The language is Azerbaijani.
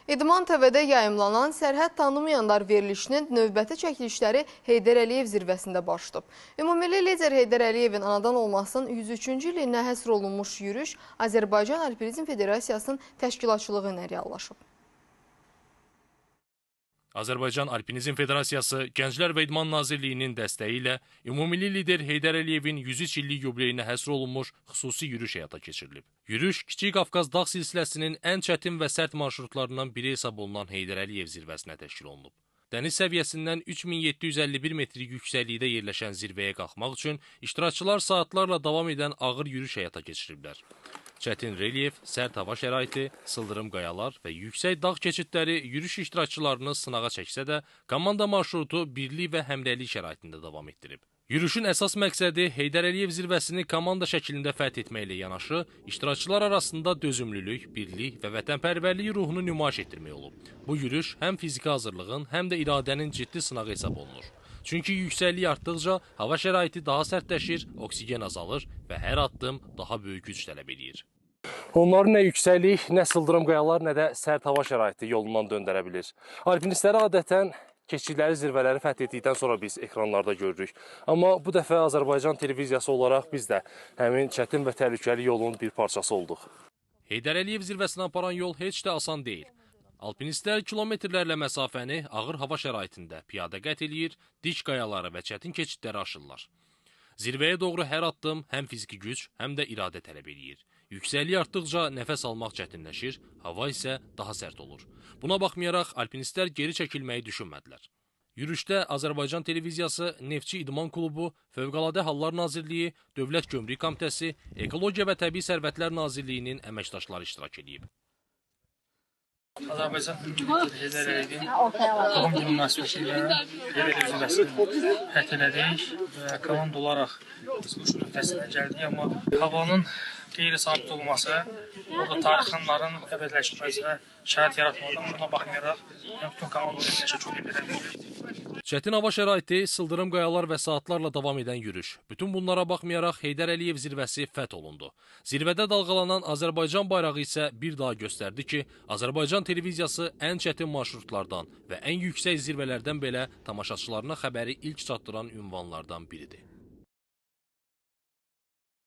İdman TV-də yayımlanan Sərhəd Tanımayanlar verilişinin növbəti çəkilişləri Heydər Əliyev zirvəsində başlayıb. Ümummilli lider Heydər Əliyevin anadan olmasının 103-cü ilinə həsr olunmuş yürüş Azərbaycan Alpinizm Federasiyasının təşkilatçılığı ilə reallaşıb. Azərbaycan Alpinizm Federasiyası Gənclər və İdman Nazirliyinin dəstəyi ilə ümummilli lider Heydər Əliyevin 103 illik yubileyinə həsr olunmuş xüsusi yürüş həyata keçirilib. Yürüş, Kiçik Qafqaz dağ silsiləsinin ən çətin və sərt marşrutlarından biri hesab olunan Heydər Əliyev zirvəsinə təşkil olunub. Dəniz səviyyəsindən 3751 metrik yüksəklikdə yerləşən zirvəyə qalxmaq üçün iştirakçılar saatlarla davam edən ağır yürüş həyata keçiriblər. Çətin relyef, sərt hava şəraiti, sıldırım qayalar və yüksək dağ keçidləri yürüş iştirakçılarını sınağa çəksə də, komanda marşrutu birlik və həmrəylik şəraitində davam etdirib. Yürüşün əsas məqsədi Heydər Əliyev zirvəsini komanda şəklində fəth etməklə yanaşı, iştirakçılar arasında dözümlülük, birlik və vətənpərvərlik ruhunu nümayiş etdirmək olub. Bu yürüş həm fiziki hazırlığın, həm də iradənin ciddi sınağı hesab olunur. Çünki yüksəklik artdıqca hava şəraiti daha sərtləşir, oksigen azalır və hər addım daha böyük güc tələb edir. Onları nə yüksəklik, nə sıldırım qayalar, nə də sərt hava şəraiti yolundan döndərə bilir. Alpinistləri adətən keçdikləri zirvələri fəth etdikdən sonra biz ekranlarda görürük. Amma bu dəfə Azərbaycan televiziyası olaraq biz də həmin çətin və təhlükəli yolun bir parçası olduq. Heydər Əliyev zirvəsinə aparan yol heç də asan deyil. Alpinistlər kilometrlərlə məsafəni ağır hava şəraitində piyada qət edir, dik qayaları və çətin keçidləri aşırlar. Zirvəyə doğru hər addım həm fiziki güc, həm də iradə tələb edir. Yüksəklik artdıqca nəfəs almaq çətinləşir, hava isə daha sərt olur. Buna baxmayaraq, alpinistlər geri çəkilməyi düşünmədilər. Yürüşdə Azərbaycan televiziyası, Neftçi İdman Klubu, Fövqəladə Hallar Nazirliyi, Dövlət Gömrük Komitəsi, Ekologiya və Təbii Sərvətlər Nazirliyinin əməkdaşları iştirak edib. Azərbaycan Heydər Əliyevin doğum günü münasibətilə Heydər Əliyev zirvəsini fəth elədik və komanda olaraq biz bu nöqtəsinə gəldik, amma havanın qeyri-sabit olması, orada tarixanların əbədiləşməsinə şərait yaratmadan buna baxmayaraq bütün komandanın təşəkkür edirəm. Çətin hava şəraiti, sıldırım qayalar və saatlarla davam edən yürüş. Bütün bunlara baxmayaraq Heydər Əliyev zirvəsi fəth olundu. Zirvədə dalğalanan Azərbaycan bayrağı isə bir daha göstərdi ki, Azərbaycan televiziyası ən çətin marşrutlardan və ən yüksək zirvələrdən belə tamaşaçılarına xəbəri ilk çatdıran ünvanlardan biridir.